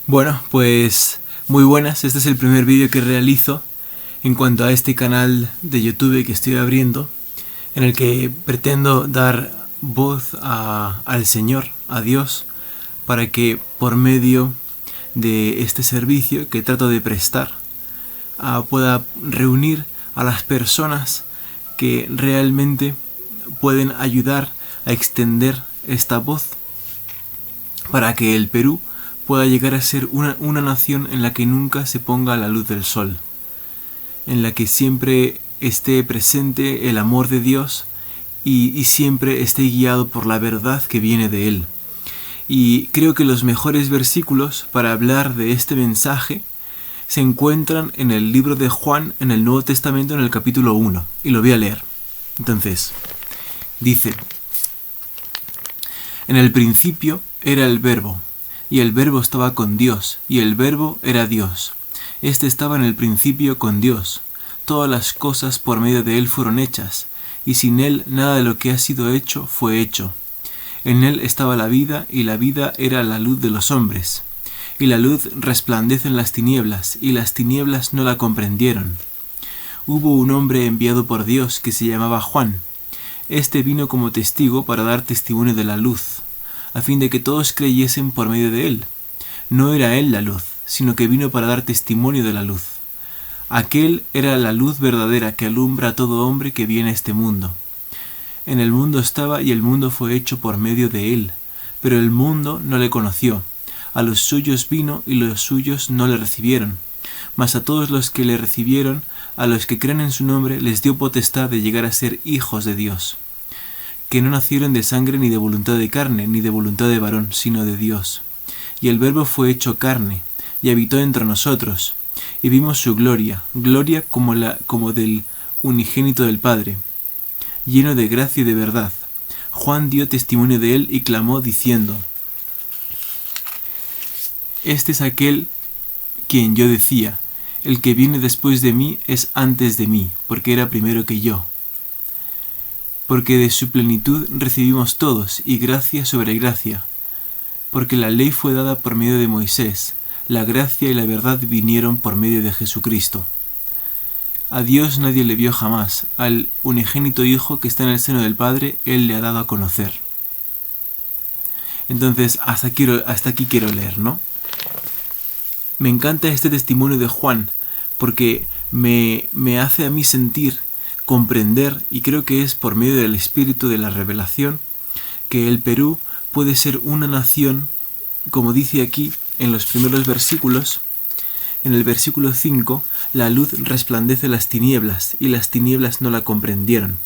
Bueno, pues muy buenas, este es el primer vídeo que realizo en cuanto a este canal de YouTube que estoy abriendo, en el que pretendo dar voz al Señor, a Dios, para que por medio de este servicio que trato de prestar, pueda reunir a las personas que realmente pueden ayudar a extender esta voz para que el Perú pueda llegar a ser una nación en la que nunca se ponga la luz del sol, en la que siempre esté presente el amor de Dios y siempre esté guiado por la verdad que viene de Él. Y creo que los mejores versículos para hablar de este mensaje se encuentran en el libro de Juan, en el Nuevo Testamento, en el capítulo 1, y lo voy a leer. Entonces, dice: en el principio era el Verbo, y el Verbo estaba con Dios, y el Verbo era Dios. Este estaba en el principio con Dios. Todas las cosas por medio de Él fueron hechas, y sin Él nada de lo que ha sido hecho fue hecho. En Él estaba la vida, y la vida era la luz de los hombres. Y la luz resplandece en las tinieblas, y las tinieblas no la comprendieron. Hubo un hombre enviado por Dios que se llamaba Juan. Este vino como testigo para dar testimonio de la luz, a fin de que todos creyesen por medio de él. No era él la luz, sino que vino para dar testimonio de la luz. Aquel era la luz verdadera que alumbra a todo hombre que viene a este mundo. En el mundo estaba, y el mundo fue hecho por medio de él, pero el mundo no le conoció. A los suyos vino, y los suyos no le recibieron. Mas a todos los que le recibieron, a los que creen en su nombre, les dio potestad de llegar a ser hijos de Dios, que no nacieron de sangre ni de voluntad de carne, ni de voluntad de varón, sino de Dios. Y el Verbo fue hecho carne, y habitó entre nosotros, y vimos su gloria, gloria como del unigénito del Padre, lleno de gracia y de verdad. Juan dio testimonio de él y clamó diciendo: este es aquel quien yo decía, el que viene después de mí es antes de mí, porque era primero que yo. Porque de su plenitud recibimos todos, y gracia sobre gracia. Porque la ley fue dada por medio de Moisés, la gracia y la verdad vinieron por medio de Jesucristo. A Dios nadie le vio jamás, al unigénito Hijo que está en el seno del Padre, Él le ha dado a conocer. Entonces, hasta aquí quiero leer, ¿no? Me encanta este testimonio de Juan, porque me hace a mí sentir, comprender, y creo que es por medio del espíritu de la revelación, que el Perú puede ser una nación, como dice aquí en los primeros versículos. En el versículo 5, la luz resplandece en las tinieblas, y las tinieblas no la comprendieron.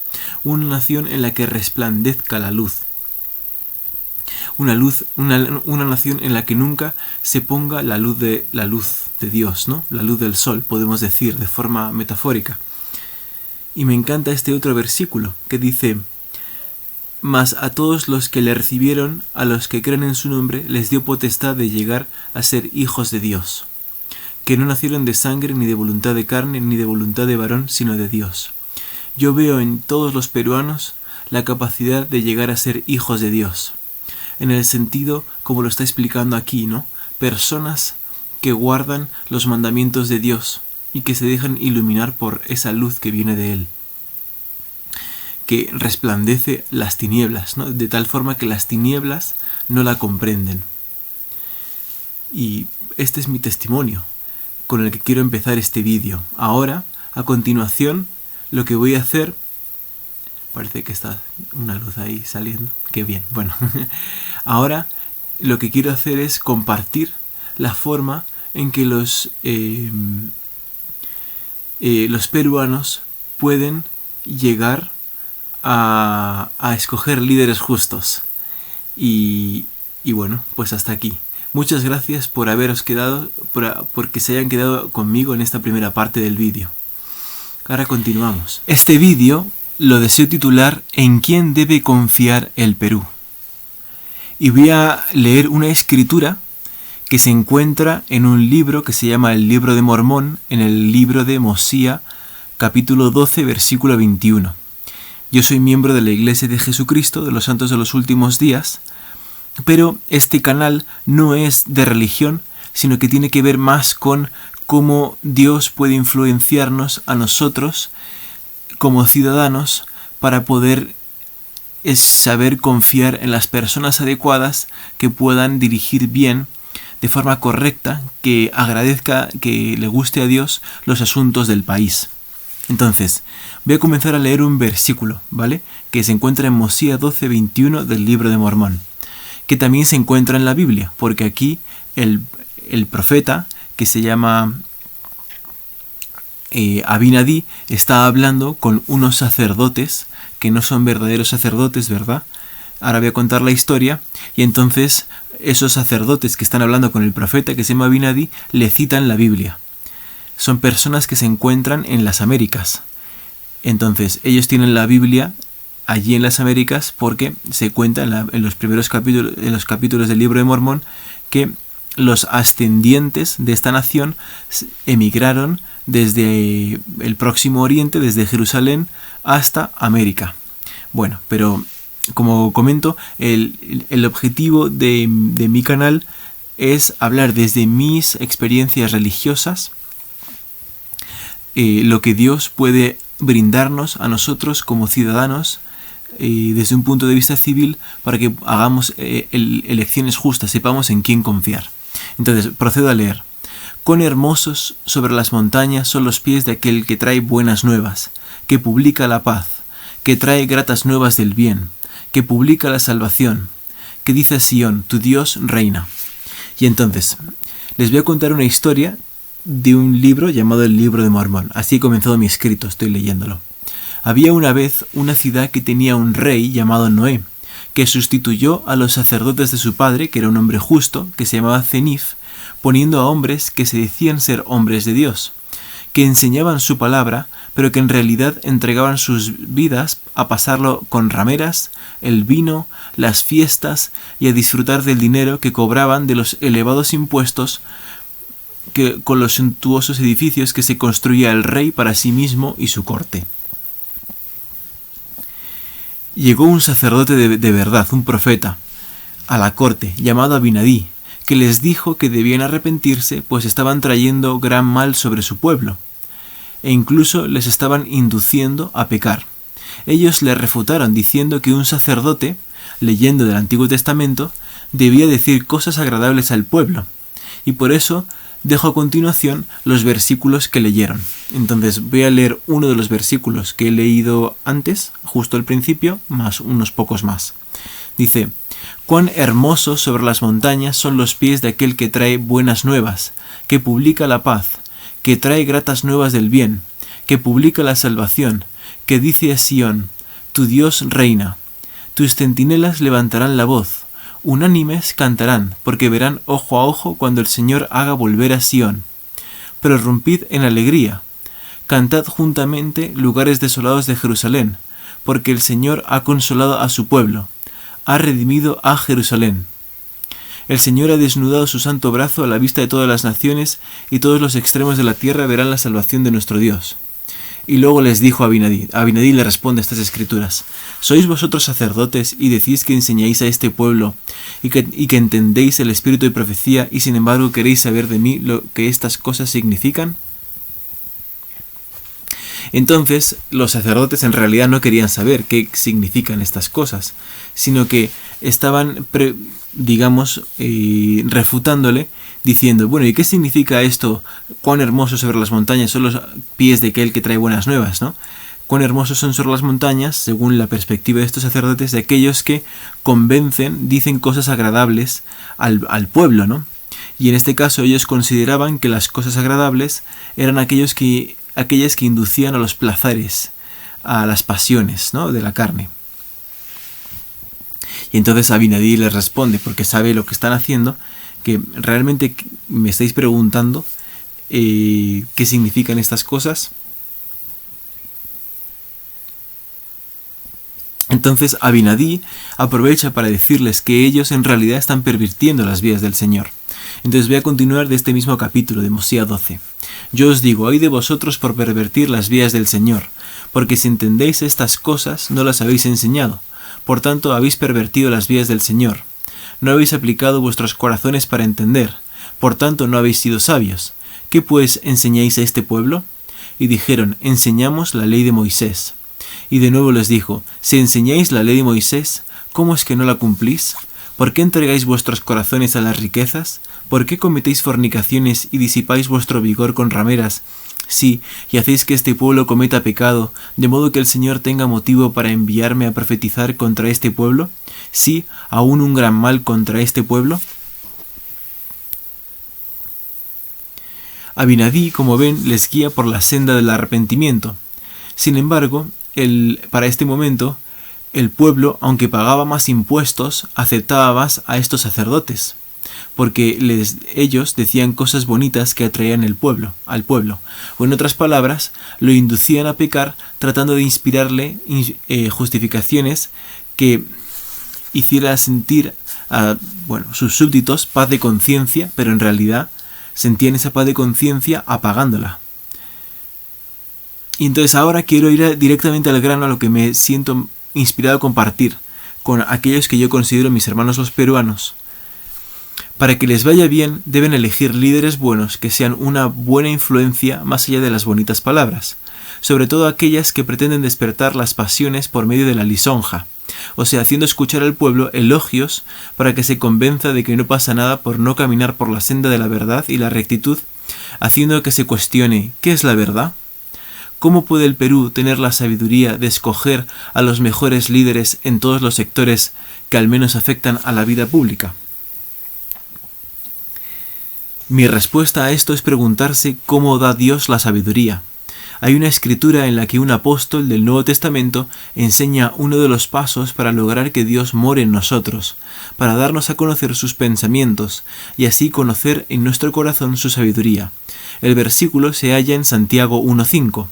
Una nación en la que resplandezca la luz. Una nación en la que nunca se ponga la luz de Dios, ¿no? La luz del sol, podemos decir, de forma metafórica. Y me encanta este otro versículo que dice: mas a todos los que le recibieron, a los que creen en su nombre, les dio potestad de llegar a ser hijos de Dios, que no nacieron de sangre, ni de voluntad de carne, ni de voluntad de varón, sino de Dios. Yo veo en todos los peruanos la capacidad de llegar a ser hijos de Dios, en el sentido como lo está explicando aquí, ¿no? Personas que guardan los mandamientos de Dios y que se dejan iluminar por esa luz que viene de Él, que resplandece las tinieblas, ¿no? De tal forma que las tinieblas no la comprenden. Y este es mi testimonio con el que quiero empezar este vídeo. Ahora, a continuación, lo que voy a hacer... Parece que está una luz ahí saliendo. Qué bien. Bueno, ahora lo que quiero hacer es compartir la forma en que los peruanos pueden llegar a escoger líderes justos. Y bueno, pues hasta aquí. Muchas gracias por haberos quedado, porque se hayan quedado conmigo en esta primera parte del vídeo. Ahora continuamos. Este vídeo lo deseo titular ¿En quién debe confiar el Perú? Y voy a leer una escritura que se encuentra en un libro que se llama el Libro de Mormón, en el libro de Mosía, capítulo 12, versículo 21. Yo soy miembro de la Iglesia de Jesucristo de los Santos de los Últimos Días, pero este canal no es de religión, sino que tiene que ver más con cómo Dios puede influenciarnos a nosotros como ciudadanos para poder saber confiar en las personas adecuadas que puedan dirigir bien, de forma correcta, que agradezca, que le guste a Dios los asuntos del país. Entonces, voy a comenzar a leer un versículo, ¿vale? Que se encuentra en Mosías 12:21 del libro de Mormón, que también se encuentra en la Biblia, porque aquí el profeta, que se llama Abinadí, está hablando con unos sacerdotes que no son verdaderos sacerdotes, ¿verdad? Ahora voy a contar la historia, y entonces esos sacerdotes que están hablando con el profeta, que se llama Abinadí, le citan la Biblia. Son personas que se encuentran en las Américas. Entonces, ellos tienen la Biblia allí en las Américas porque se cuenta en los primeros capítulos, en los capítulos del libro de Mormón, que los ascendientes de esta nación emigraron desde el Próximo Oriente, desde Jerusalén hasta América. Bueno, pero como comento, el objetivo de mi canal es hablar desde mis experiencias religiosas, lo que Dios puede brindarnos a nosotros como ciudadanos desde un punto de vista civil, para que hagamos elecciones justas, sepamos en quién confiar. Entonces, procedo a leer. Cuán hermosos sobre las montañas son los pies de aquel que trae buenas nuevas, que publica la paz, que trae gratas nuevas del bien, que publica la salvación, que dice a Sión, tu Dios reina. Y entonces, les voy a contar una historia de un libro llamado el Libro de Mormón. Así he comenzado mi escrito, estoy leyéndolo. Había una vez una ciudad que tenía un rey llamado Noé, que sustituyó a los sacerdotes de su padre, que era un hombre justo, que se llamaba Zenif, poniendo a hombres que se decían ser hombres de Dios, que enseñaban su palabra, pero que en realidad entregaban sus vidas a pasarlo con rameras, el vino, las fiestas y a disfrutar del dinero que cobraban de los elevados impuestos con los suntuosos edificios que se construía el rey para sí mismo y su corte. Llegó un sacerdote de verdad, un profeta, a la corte, llamado Abinadí, que les dijo que debían arrepentirse, pues estaban trayendo gran mal sobre su pueblo, e incluso les estaban induciendo a pecar. Ellos le refutaron diciendo que un sacerdote, leyendo del Antiguo Testamento, debía decir cosas agradables al pueblo, y por eso dejo a continuación los versículos que leyeron. Entonces voy a leer uno de los versículos que he leído antes, justo al principio, más unos pocos más. Dice: cuán hermosos sobre las montañas son los pies de aquel que trae buenas nuevas, que publica la paz, que trae gratas nuevas del bien, que publica la salvación, que dice a Sión, tu Dios reina. Tus centinelas levantarán la voz, unánimes cantarán, porque verán ojo a ojo cuando el Señor haga volver a Sión. Prorrumpid en alegría, cantad juntamente lugares desolados de Jerusalén, porque el Señor ha consolado a su pueblo, ha redimido a Jerusalén. El Señor ha desnudado su santo brazo a la vista de todas las naciones, y todos los extremos de la tierra verán la salvación de nuestro Dios. Y luego les dijo a Abinadí. Abinadí le responde a estas escrituras: ¿sois vosotros sacerdotes y decís que enseñáis a este pueblo y que entendéis el espíritu de profecía, y sin embargo queréis saber de mí lo que estas cosas significan? Entonces los sacerdotes en realidad no querían saber qué significan estas cosas, sino que estaban, refutándole, diciendo: bueno, ¿y qué significa esto? Cuán hermosos sobre las montañas son los pies de aquel que trae buenas nuevas, ¿no? Cuán hermosos son sobre las montañas, según la perspectiva de estos sacerdotes, de aquellos que convencen, dicen cosas agradables al pueblo, ¿no? Y en este caso ellos consideraban que las cosas agradables eran aquellas que inducían a los placeres, a las pasiones, ¿no?, de la carne. Y entonces Abinadí les responde, porque sabe lo que están haciendo, que realmente me estáis preguntando qué significan estas cosas. Entonces Abinadí aprovecha para decirles que ellos en realidad están pervirtiendo las vías del Señor. Entonces voy a continuar de este mismo capítulo de Mosías 12. Yo os digo, ay de vosotros por pervertir las vías del Señor, porque si entendéis estas cosas no las habéis enseñado. Por tanto habéis pervertido las vías del Señor. No habéis aplicado vuestros corazones para entender, por tanto no habéis sido sabios. ¿Qué pues enseñáis a este pueblo? Y dijeron, enseñamos la ley de Moisés. Y de nuevo les dijo, si enseñáis la ley de Moisés, ¿cómo es que no la cumplís? ¿Por qué entregáis vuestros corazones a las riquezas? ¿Por qué cometéis fornicaciones y disipáis vuestro vigor con rameras? Sí, y hacéis que este pueblo cometa pecado, de modo que el Señor tenga motivo para enviarme a profetizar contra este pueblo. Sí, aún un gran mal contra este pueblo. Abinadí, como ven, les guía por la senda del arrepentimiento. Sin embargo, para este momento, el pueblo, aunque pagaba más impuestos, aceptaba más a estos sacerdotes, porque ellos decían cosas bonitas que atraían al pueblo, o en otras palabras, lo inducían a pecar tratando de inspirarle justificaciones que hiciera sentir a sus súbditos paz de conciencia, pero en realidad sentían esa paz de conciencia apagándola. Y entonces ahora quiero ir directamente al grano, a lo que me siento inspirado a compartir con aquellos que yo considero mis hermanos los peruanos. Para que les vaya bien, deben elegir líderes buenos que sean una buena influencia más allá de las bonitas palabras, sobre todo aquellas que pretenden despertar las pasiones por medio de la lisonja, o sea, haciendo escuchar al pueblo elogios para que se convenza de que no pasa nada por no caminar por la senda de la verdad y la rectitud, haciendo que se cuestione ¿qué es la verdad? ¿Cómo puede el Perú tener la sabiduría de escoger a los mejores líderes en todos los sectores que al menos afectan a la vida pública? Mi respuesta a esto es preguntarse cómo da Dios la sabiduría. Hay una escritura en la que un apóstol del Nuevo Testamento enseña uno de los pasos para lograr que Dios more en nosotros, para darnos a conocer sus pensamientos y así conocer en nuestro corazón su sabiduría. El versículo se halla en Santiago 1:5.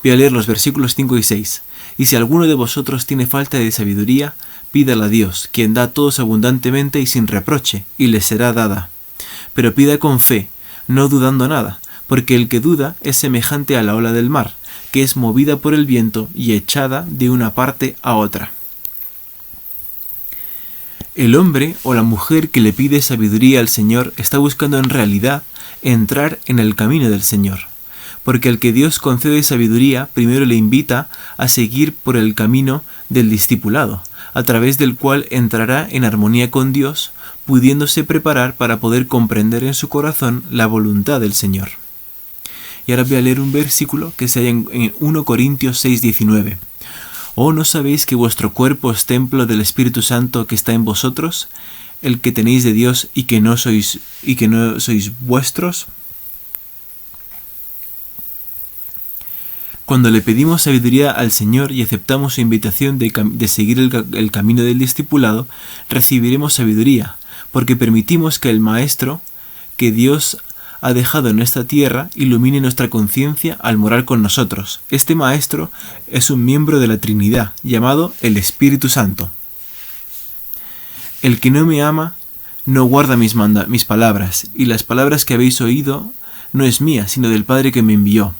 Voy a leer los versículos 5 y 6. Y si alguno de vosotros tiene falta de sabiduría, pídala a Dios, quien da a todos abundantemente y sin reproche, y le será dada. Pero pida con fe, no dudando nada, porque el que duda es semejante a la ola del mar, que es movida por el viento y echada de una parte a otra. El hombre o la mujer que le pide sabiduría al Señor está buscando en realidad entrar en el camino del Señor, porque al que Dios concede sabiduría primero le invita a seguir por el camino del discipulado, a través del cual entrará en armonía con Dios, pudiéndose preparar para poder comprender en su corazón la voluntad del Señor. Y ahora voy a leer un versículo que se halla en 1 Corintios 6:19. ¿O no sabéis que vuestro cuerpo es templo del Espíritu Santo que está en vosotros, el que tenéis de Dios y que no sois vuestros? Cuando le pedimos sabiduría al Señor y aceptamos su invitación de seguir el camino del discipulado, recibiremos sabiduría, porque permitimos que el Maestro que Dios ha dejado en esta tierra ilumine nuestra conciencia al morar con nosotros. Este Maestro es un miembro de la Trinidad, llamado el Espíritu Santo. El que no me ama no guarda mis palabras, y las palabras que habéis oído no es mía, sino del Padre que me envió.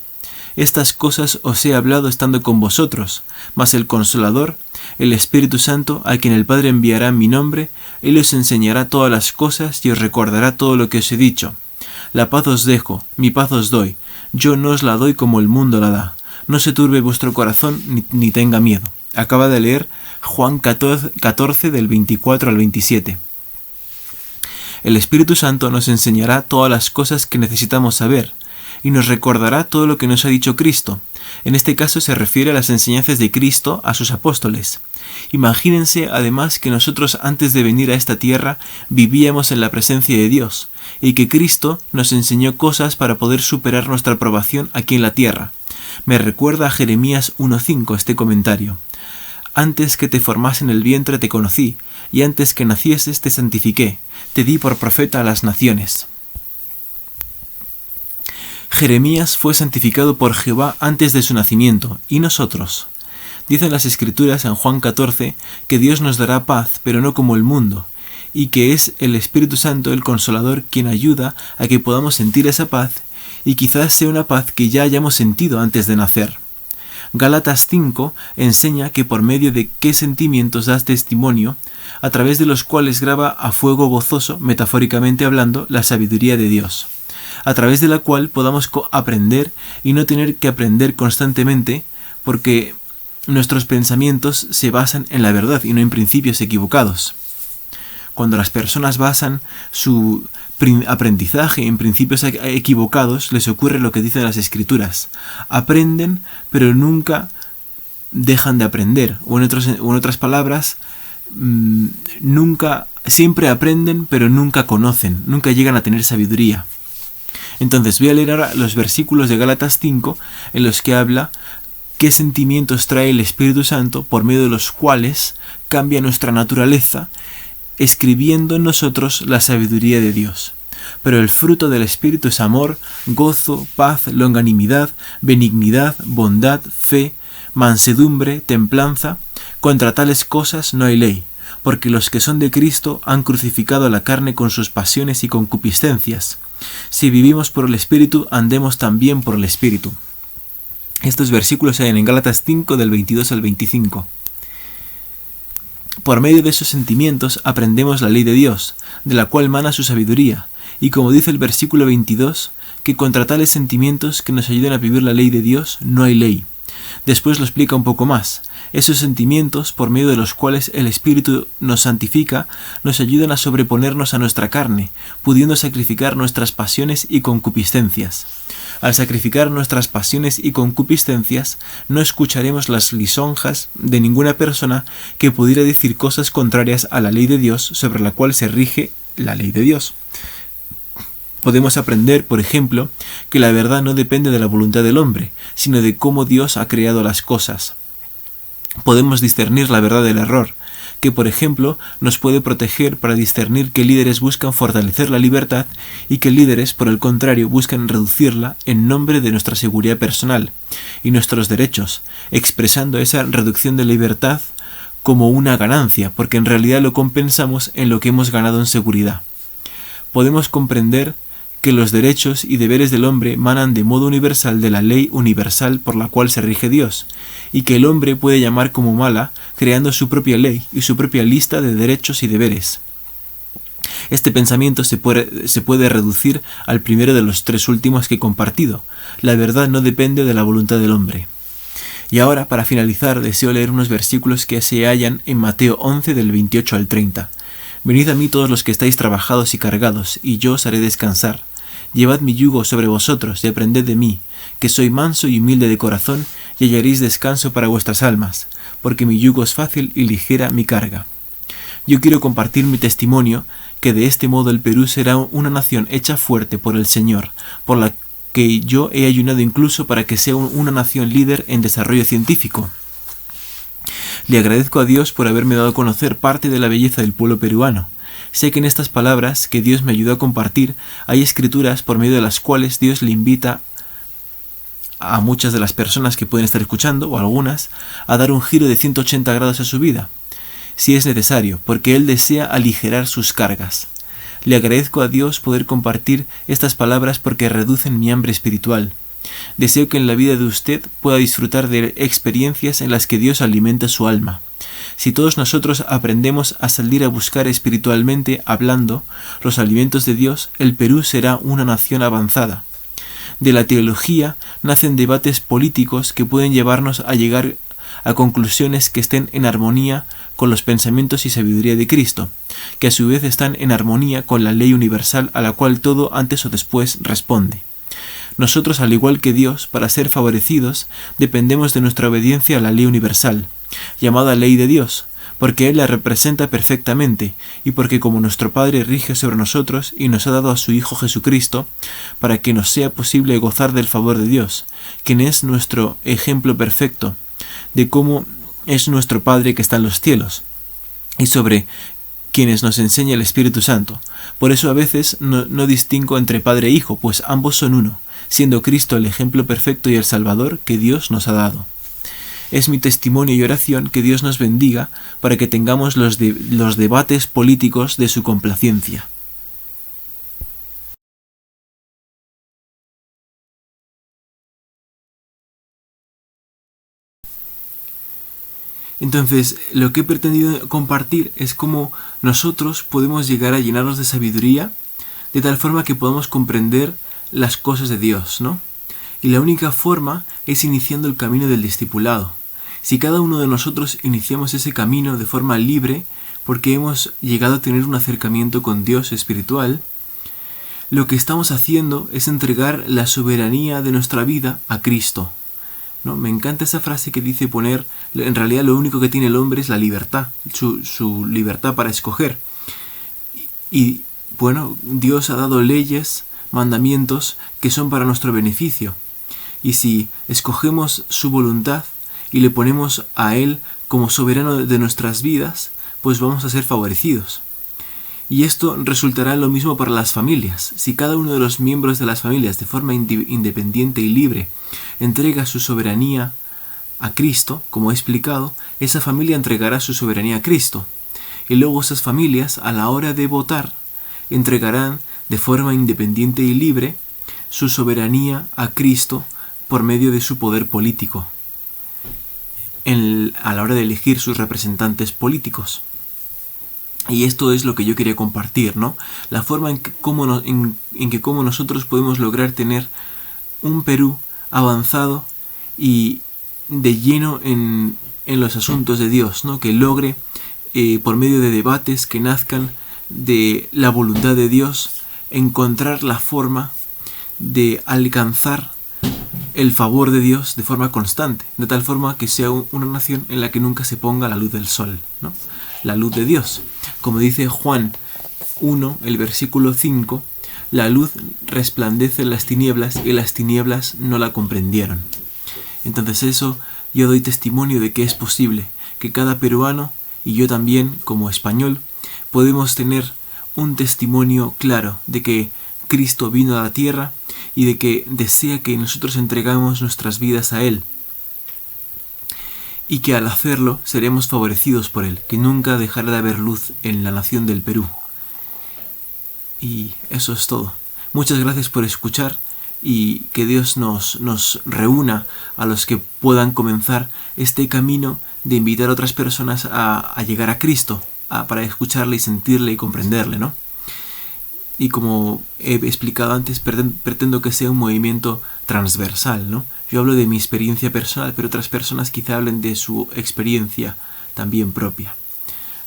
Estas cosas os he hablado estando con vosotros, mas el Consolador, el Espíritu Santo, a quien el Padre enviará en mi nombre, Él os enseñará todas las cosas y os recordará todo lo que os he dicho. La paz os dejo, mi paz os doy, yo no os la doy como el mundo la da. No se turbe vuestro corazón ni tenga miedo. Acaba de leer Juan 14 del 24 al 27. El Espíritu Santo nos enseñará todas las cosas que necesitamos saber, y nos recordará todo lo que nos ha dicho Cristo. En este caso se refiere a las enseñanzas de Cristo a sus apóstoles. Imagínense además que nosotros antes de venir a esta tierra vivíamos en la presencia de Dios, y que Cristo nos enseñó cosas para poder superar nuestra probación aquí en la tierra. Me recuerda a Jeremías 1:5 este comentario. Antes que te formase en el vientre te conocí, y antes que nacieses te santifiqué, te di por profeta a las naciones. Jeremías fue santificado por Jehová antes de su nacimiento, y nosotros. Dicen las Escrituras en Juan 14 que Dios nos dará paz, pero no como el mundo, y que es el Espíritu Santo, el Consolador, quien ayuda a que podamos sentir esa paz, y quizás sea una paz que ya hayamos sentido antes de nacer. Gálatas 5 enseña que por medio de qué sentimientos das testimonio, a través de los cuales graba a fuego gozoso, metafóricamente hablando, la sabiduría de Dios, a través de la cual podamos aprender y no tener que aprender constantemente, porque nuestros pensamientos se basan en la verdad y no en principios equivocados. Cuando las personas basan su aprendizaje en principios equivocados, les ocurre lo que dicen las Escrituras. Aprenden, pero nunca dejan de aprender. O en otras palabras, siempre aprenden, pero nunca conocen, nunca llegan a tener sabiduría. Entonces voy a leer ahora los versículos de Gálatas 5 en los que habla qué sentimientos trae el Espíritu Santo por medio de los cuales cambia nuestra naturaleza, escribiendo en nosotros la sabiduría de Dios. Pero el fruto del Espíritu es amor, gozo, paz, longanimidad, benignidad, bondad, fe, mansedumbre, templanza. Contra tales cosas no hay ley, porque los que son de Cristo han crucificado la carne con sus pasiones y concupiscencias. Si vivimos por el Espíritu, andemos también por el Espíritu. Estos versículos se hallan en Gálatas 5 del 22 al 25. Por medio de esos sentimientos aprendemos la ley de Dios, de la cual mana su sabiduría, y como dice el versículo 22, que contra tales sentimientos que nos ayuden a vivir la ley de Dios no hay ley. Después lo explica un poco más. Esos sentimientos, por medio de los cuales el Espíritu nos santifica, nos ayudan a sobreponernos a nuestra carne, pudiendo sacrificar nuestras pasiones y concupiscencias. Al sacrificar nuestras pasiones y concupiscencias, no escucharemos las lisonjas de ninguna persona que pudiera decir cosas contrarias a la ley de Dios sobre la cual se rige la ley de Dios. Podemos aprender, por ejemplo, que la verdad no depende de la voluntad del hombre, sino de cómo Dios ha creado las cosas. Podemos discernir la verdad del error, que por ejemplo nos puede proteger para discernir que líderes buscan fortalecer la libertad y que líderes, por el contrario, buscan reducirla en nombre de nuestra seguridad personal y nuestros derechos, expresando esa reducción de libertad como una ganancia, porque en realidad lo compensamos en lo que hemos ganado en seguridad. Podemos comprender que los derechos y deberes del hombre manan de modo universal de la ley universal por la cual se rige Dios, y que el hombre puede llamar como mala, creando su propia ley y su propia lista de derechos y deberes. Este pensamiento se puede reducir al primero de los tres últimos que he compartido. La verdad no depende de la voluntad del hombre. Y ahora, para finalizar, deseo leer unos versículos que se hallan en Mateo 11 del 28 al 30. Venid a mí todos los que estáis trabajados y cargados, y yo os haré descansar. Llevad mi yugo sobre vosotros y aprended de mí, que soy manso y humilde de corazón, y hallaréis descanso para vuestras almas, porque mi yugo es fácil y ligera mi carga. Yo quiero compartir mi testimonio, que de este modo el Perú será una nación hecha fuerte por el Señor, por la que yo he ayunado incluso para que sea una nación líder en desarrollo científico. Le agradezco a Dios por haberme dado a conocer parte de la belleza del pueblo peruano. Sé que en estas palabras que Dios me ayudó a compartir hay escrituras por medio de las cuales Dios le invita a muchas de las personas que pueden estar escuchando, o algunas, a dar un giro de 180 grados a su vida, si es necesario, porque Él desea aligerar sus cargas. Le agradezco a Dios poder compartir estas palabras porque reducen mi hambre espiritual. Deseo que en la vida de usted pueda disfrutar de experiencias en las que Dios alimenta su alma. Si todos nosotros aprendemos a salir a buscar espiritualmente hablando los alimentos de Dios, el Perú será una nación avanzada. De la teología nacen debates políticos que pueden llevarnos a llegar a conclusiones que estén en armonía con los pensamientos y sabiduría de Cristo, que a su vez están en armonía con la ley universal a la cual todo antes o después responde. Nosotros, al igual que Dios, para ser favorecidos, dependemos de nuestra obediencia a la ley universal, llamada ley de Dios, porque Él la representa perfectamente, y porque como nuestro Padre rige sobre nosotros y nos ha dado a su Hijo Jesucristo, para que nos sea posible gozar del favor de Dios, quien es nuestro ejemplo perfecto, de cómo es nuestro Padre que está en los cielos, y sobre quienes nos enseña el Espíritu Santo. Por eso a veces no distingo entre Padre e Hijo, pues ambos son uno, siendo Cristo el ejemplo perfecto y el Salvador que Dios nos ha dado. Es mi testimonio y oración que Dios nos bendiga para que tengamos los debates políticos de su complacencia. Entonces, lo que he pretendido compartir es cómo nosotros podemos llegar a llenarnos de sabiduría de tal forma que podamos comprender las cosas de Dios, ¿no? Y la única forma es iniciando el camino del discipulado. Si cada uno de nosotros iniciamos ese camino de forma libre, porque hemos llegado a tener un acercamiento con Dios espiritual, lo que estamos haciendo es entregar la soberanía de nuestra vida a Cristo, ¿no? Me encanta esa frase que dice poner, en realidad lo único que tiene el hombre es la libertad, su libertad para escoger. Y bueno, Dios ha dado leyes, mandamientos que son para nuestro beneficio. Y si escogemos su voluntad y le ponemos a Él como soberano de nuestras vidas, pues vamos a ser favorecidos. Y esto resultará lo mismo para las familias. Si cada uno de los miembros de las familias, de forma independiente y libre, entrega su soberanía a Cristo, como he explicado, esa familia entregará su soberanía a Cristo. Y luego esas familias, a la hora de votar, entregarán de forma independiente y libre su soberanía a Cristo por medio de su poder político, a la hora de elegir sus representantes políticos. Y esto es lo que yo quería compartir, ¿no? La forma en que cómo nosotros podemos lograr tener un Perú avanzado y de lleno en los asuntos de Dios, ¿no? Que logre, por medio de debates que nazcan de la voluntad de Dios, encontrar la forma de alcanzar el favor de Dios de forma constante, de tal forma que sea una nación en la que nunca se ponga la luz del sol, ¿no? La luz de Dios. Como dice Juan 1, el versículo 5, la luz resplandece en las tinieblas y las tinieblas no la comprendieron. Entonces eso, yo doy testimonio de que es posible, que cada peruano, y yo también como español, podemos tener un testimonio claro de que Cristo vino a la tierra y de que desea que nosotros entregamos nuestras vidas a Él. Y que al hacerlo seremos favorecidos por Él, que nunca dejará de haber luz en la nación del Perú. Y eso es todo. Muchas gracias por escuchar y que Dios nos reúna a los que puedan comenzar este camino de invitar a otras personas a llegar a Cristo, para escucharle y sentirle y comprenderle, ¿no? Y como he explicado antes, pretendo que sea un movimiento transversal, ¿no? Yo hablo de mi experiencia personal, pero otras personas quizá hablen de su experiencia también propia.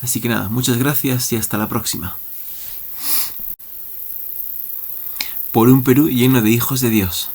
Así que nada, muchas gracias y hasta la próxima. Por un Perú lleno de hijos de Dios.